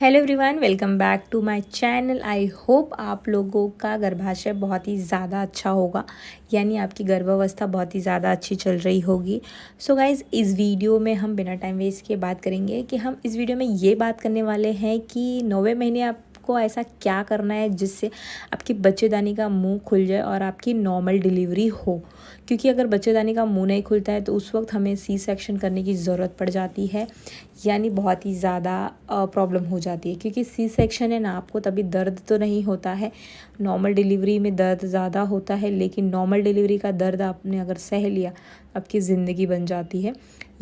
Hello everyone, welcome back to my channel. I hope आप लोगों का गर्भाशय बहुत ही ज़्यादा अच्छा होगा, यानी आपकी गर्भावस्था बहुत ही ज़्यादा अच्छी चल रही होगी। सो गाइज़, इस वीडियो में हम बिना टाइम वेस्ट किए बात करेंगे कि हम इस वीडियो में ये बात करने वाले हैं कि 9वें महीने आपको ऐसा क्या करना है जिससे आपकी बच्चेदानी का मुंह खुल जाए और आपकी नॉर्मल डिलीवरी हो। क्योंकि अगर बच्चेदानी का मुंह नहीं खुलता है तो उस वक्त हमें सी सेक्शन करने की ज़रूरत पड़ जाती है, यानी बहुत ही ज़्यादा प्रॉब्लम हो जाती है। क्योंकि सी सेक्शन है ना, आपको तभी दर्द तो नहीं होता है। नॉर्मल डिलीवरी में दर्द ज़्यादा होता है, लेकिन नॉर्मल डिलीवरी का दर्द आपने अगर सह लिया, आपकी ज़िंदगी बन जाती है।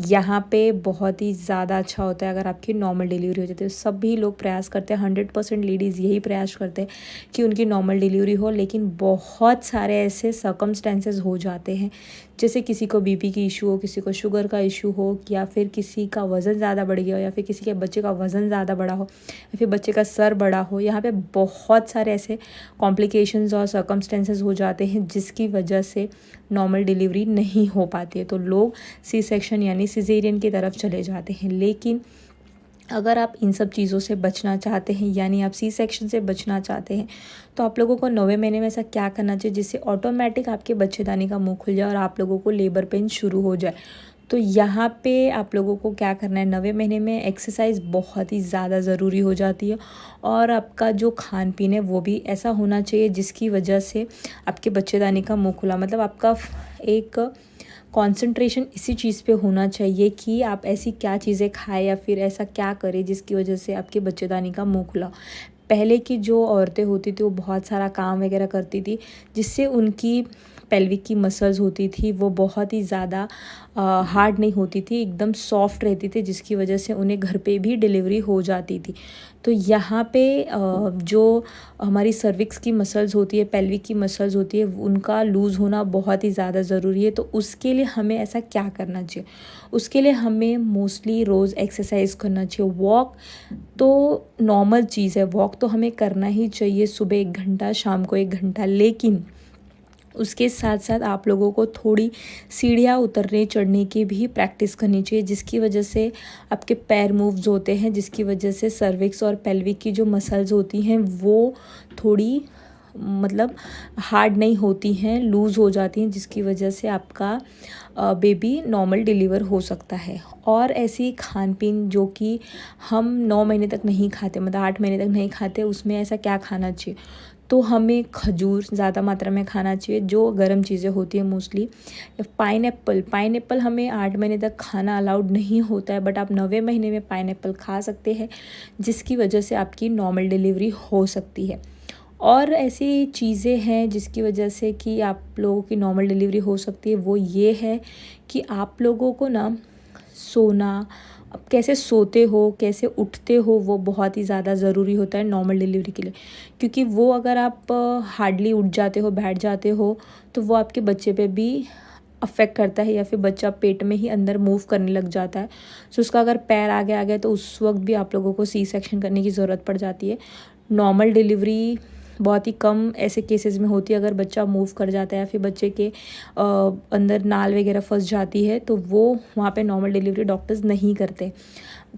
यहाँ पे बहुत ही ज़्यादा अच्छा होता है अगर आपकी नॉर्मल डिलीवरी हो जाती है। सभी लोग प्रयास करते हैं, 100% लेडीज़ यही प्रयास करते हैं कि उनकी नॉर्मल डिलीवरी हो, लेकिन बहुत सारे ऐसे सर्कमस्टेंसेस हो जाते हैं, जैसे किसी को बीपी की इशू हो, किसी को शुगर का इशू हो, या फिर किसी का वज़न ज़्यादा बढ़ गया हो, या फिर किसी के बच्चे का वज़न ज़्यादा बड़ा हो, या फिर बच्चे का सर बड़ा हो। यहाँ पे बहुत सारे ऐसे कॉम्प्लिकेशंस और सर्कमस्टेंसेस हो जाते हैं जिसकी वजह से नॉर्मल डिलीवरी नहीं हो पाती है, तो लोग सी सेक्शन यानी सिजेरियन की तरफ चले जाते हैं। लेकिन अगर आप इन सब चीज़ों से बचना चाहते हैं, यानी आप सी सेक्शन से बचना चाहते हैं, तो आप लोगों को 9वें महीने में ऐसा क्या करना चाहिए जिससे ऑटोमेटिक आपके बच्चेदानी का मुंह खुल जाए और आप लोगों को लेबर पेन शुरू हो जाए। तो यहाँ पे आप लोगों को क्या करना है, 9वें महीने में एक्सरसाइज बहुत ही ज़्यादा ज़रूरी हो जाती है, और आपका जो खान पीन है वो भी ऐसा होना चाहिए जिसकी वजह से आपके बच्चेदानी का मुंह खुला, मतलब आपका एक कंसंट्रेशन इसी चीज़ पे होना चाहिए कि आप ऐसी क्या चीज़ें खाएं या फिर ऐसा क्या करें जिसकी वजह से आपके बच्चेदानी का मुंह खुला। पहले की जो औरतें होती थी वो बहुत सारा काम वगैरह करती थी, जिससे उनकी पेल्विक की मसल्स होती थी वो बहुत ही ज़्यादा हार्ड नहीं होती थी, एकदम सॉफ्ट रहती थी, जिसकी वजह से उन्हें घर पे भी डिलीवरी हो जाती थी। तो यहाँ पे जो हमारी सर्विक्स की मसल्स होती है, पेल्विक की मसल्स होती है, उनका लूज़ होना बहुत ही ज़्यादा ज़रूरी है। तो उसके लिए हमें ऐसा क्या करना चाहिए, उसके लिए हमें मोस्टली रोज़ एक्सरसाइज करना चाहिए। वॉक तो नॉर्मल चीज़ है, वॉक तो हमें करना ही चाहिए, सुबह 1 घंटा, शाम को 1 घंटा। लेकिन उसके साथ साथ आप लोगों को थोड़ी सीढ़ियाँ उतरने चढ़ने की भी प्रैक्टिस करनी चाहिए, जिसकी वजह से आपके पैर मूव्स होते हैं, जिसकी वजह से सर्विक्स और पेल्विक की जो मसल्स होती हैं वो थोड़ी मतलब हार्ड नहीं होती हैं, लूज़ हो जाती हैं, जिसकी वजह से आपका बेबी नॉर्मल डिलीवर हो सकता है। और ऐसी खान पीन जो कि हम 9 महीने तक नहीं खाते, मतलब 8 महीने तक नहीं खाते, उसमें ऐसा क्या खाना चाहिए, तो हमें खजूर ज़्यादा मात्रा में खाना चाहिए, जो गर्म चीज़ें होती हैं मोस्टली। पाइनएप्पल हमें 8 महीने तक खाना अलाउड नहीं होता है, बट आप 9वें महीने में पाइनएप्पल खा सकते हैं, जिसकी वजह से आपकी नॉर्मल डिलीवरी हो सकती है। और ऐसी चीज़ें हैं जिसकी वजह से कि आप लोगों की नॉर्मल डिलीवरी हो सकती है, वो ये है कि आप लोगों को ना सोना, अब कैसे सोते हो, कैसे उठते हो, वो बहुत ही ज़्यादा ज़रूरी होता है नॉर्मल डिलीवरी के लिए। क्योंकि वो अगर आप हार्डली उठ जाते हो, बैठ जाते हो, तो वो आपके बच्चे पे भी अफेक्ट करता है, या फिर बच्चा पेट में ही अंदर मूव करने लग जाता है। सो उसका अगर पैर आगे आ गया तो उस वक्त भी आप लोगों को सी सेक्शन करने की ज़रूरत पड़ जाती है। नॉर्मल डिलीवरी बहुत ही कम ऐसे केसेस में होती है, अगर बच्चा मूव कर जाता है या फिर बच्चे के अंदर नाल वगैरह फंस जाती है, तो वो वहाँ पे नॉर्मल डिलीवरी डॉक्टर्स नहीं करते।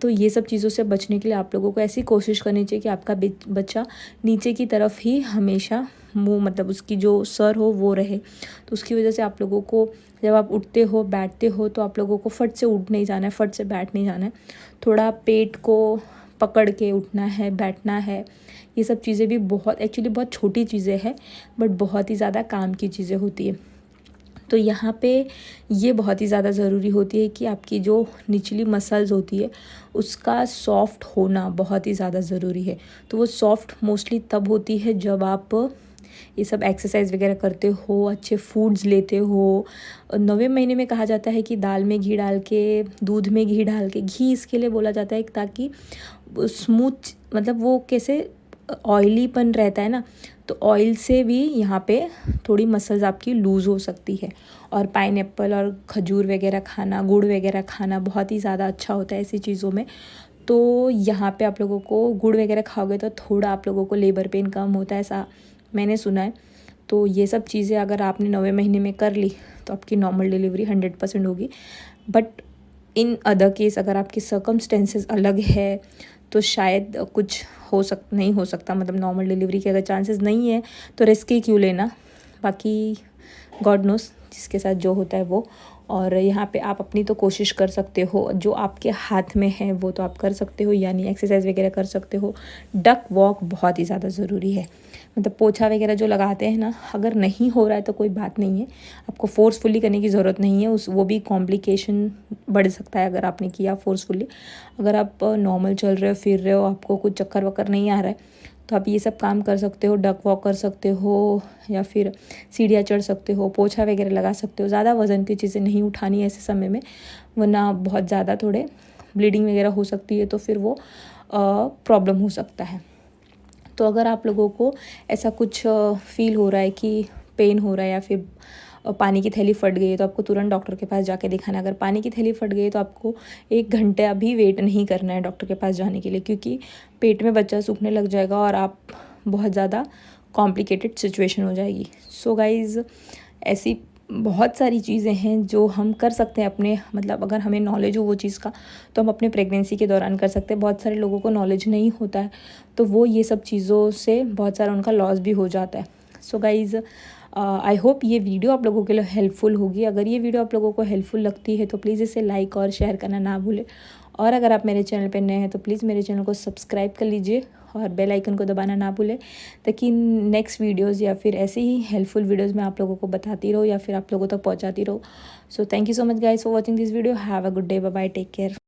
तो ये सब चीज़ों से बचने के लिए आप लोगों को ऐसी कोशिश करनी चाहिए कि आपका बच्चा नीचे की तरफ ही हमेशा मुँह, मतलब उसकी जो सर हो वो रहे। तो उसकी वजह से आप लोगों को जब आप उठते हो, बैठते हो, तो आप लोगों को फट से उठ नहीं जाना है, फट से बैठ नहीं जाना है, थोड़ा पेट को पकड़ के उठना है, बैठना है। ये सब चीज़ें भी बहुत एक्चुअली बहुत छोटी चीज़ें हैं, बट बहुत ही ज़्यादा काम की चीज़ें होती है। तो यहाँ पे ये बहुत ही ज़्यादा ज़रूरी होती है कि आपकी जो निचली मसल्स होती है उसका सॉफ्ट होना बहुत ही ज़्यादा ज़रूरी है। तो वो सॉफ्ट मोस्टली तब होती है जब आप ये सब एक्सरसाइज वगैरह करते हो, अच्छे फूड्स लेते हो। 9वें महीने में कहा जाता है कि दाल में घी डाल के, दूध में घी डाल के, घी इसके लिए बोला जाता है ताकि स्मूथ, मतलब वो कैसे ऑयलीपन रहता है ना, तो ऑयल से भी यहाँ पे थोड़ी मसल्स आपकी लूज़ हो सकती है। और पाइनएप्पल और खजूर वगैरह खाना, गुड़ वगैरह खाना बहुत ही ज़्यादा अच्छा होता है ऐसी चीज़ों में। तो यहाँ पे आप लोगों को गुड़ वगैरह खाओगे तो थोड़ा आप लोगों को लेबर पेन कम होता है, ऐसा मैंने सुना है। तो ये सब चीज़ें अगर आपने 9वें महीने में कर ली तो आपकी नॉर्मल डिलीवरी 100% होगी। बट इन अदर केस अगर आपकी सर्कमस्टेंसेस अलग है तो शायद कुछ नहीं हो सकता, मतलब नॉर्मल डिलीवरी के अगर चांसेस नहीं है तो रिस्क ही क्यों लेना। बाकी गॉड नोस जिसके साथ जो होता है वो। और यहाँ पे आप अपनी तो कोशिश कर सकते हो, जो आपके हाथ में है वो तो आप कर सकते हो, यानी एक्सरसाइज वगैरह कर सकते हो। डक वॉक बहुत ही ज़्यादा ज़रूरी है, मतलब पोछा वगैरह जो लगाते हैं ना, अगर नहीं हो रहा है तो कोई बात नहीं है, आपको फोर्सफुली करने की ज़रूरत नहीं है। वो भी कॉम्प्लिकेशन बढ़ सकता है अगर आपने किया फोर्सफुली। अगर आप नॉर्मल चल रहे हो, फिर रहे हो, आपको कुछ चक्कर वक्कर नहीं आ रहा है, तो आप ये सब काम कर सकते हो। डक वॉक कर सकते हो, या फिर सीढ़ियाँ चढ़ सकते हो, पोछा वगैरह लगा सकते हो। ज़्यादा वज़न की चीज़ें नहीं उठानी ऐसे समय में, वरना बहुत ज़्यादा थोड़े ब्लीडिंग वगैरह हो सकती है, तो फिर वो प्रॉब्लम हो सकता है। तो अगर आप लोगों को ऐसा कुछ फील हो रहा है कि पेन हो रहा है, या फिर पानी की थैली फट गई है, तो आपको तुरंत डॉक्टर के पास जाके दिखाना है। अगर पानी की थैली फट गई है तो आपको 1 घंटे अभी वेट नहीं करना है डॉक्टर के पास जाने के लिए, क्योंकि पेट में बच्चा सूखने लग जाएगा और आप बहुत ज़्यादा कॉम्प्लिकेटेड सिचुएशन हो जाएगी। सो गाइज़, ऐसी बहुत सारी चीज़ें हैं जो हम कर सकते हैं अपने, मतलब अगर हमें नॉलेज हो वो चीज़ का, तो हम अपने प्रेगनेंसी के दौरान कर सकते हैं। बहुत सारे लोगों को नॉलेज नहीं होता है, तो वो ये सब चीज़ों से बहुत सारा उनका लॉस भी हो जाता है। सो गाइज़, आई होप ये वीडियो आप लोगों के लिए हेल्पफुल होगी। अगर ये वीडियो आप लोगों को हेल्पफुल लगती है तो प्लीज़ इसे लाइक और शेयर करना ना भूलें। और अगर आप मेरे चैनल पर नए हैं तो प्लीज़ मेरे चैनल को सब्सक्राइब कर लीजिए और बेल आइकन को दबाना ना भूलें, ताकि नेक्स्ट वीडियोस या फिर ऐसे ही हेल्पफुल वीडियोस मैं आप लोगों को बताती रहूँ या फिर आप लोगों तक पहुँचाती रहूँ। So thank you so much guys for watching this video. Have a good day, bye bye, take care.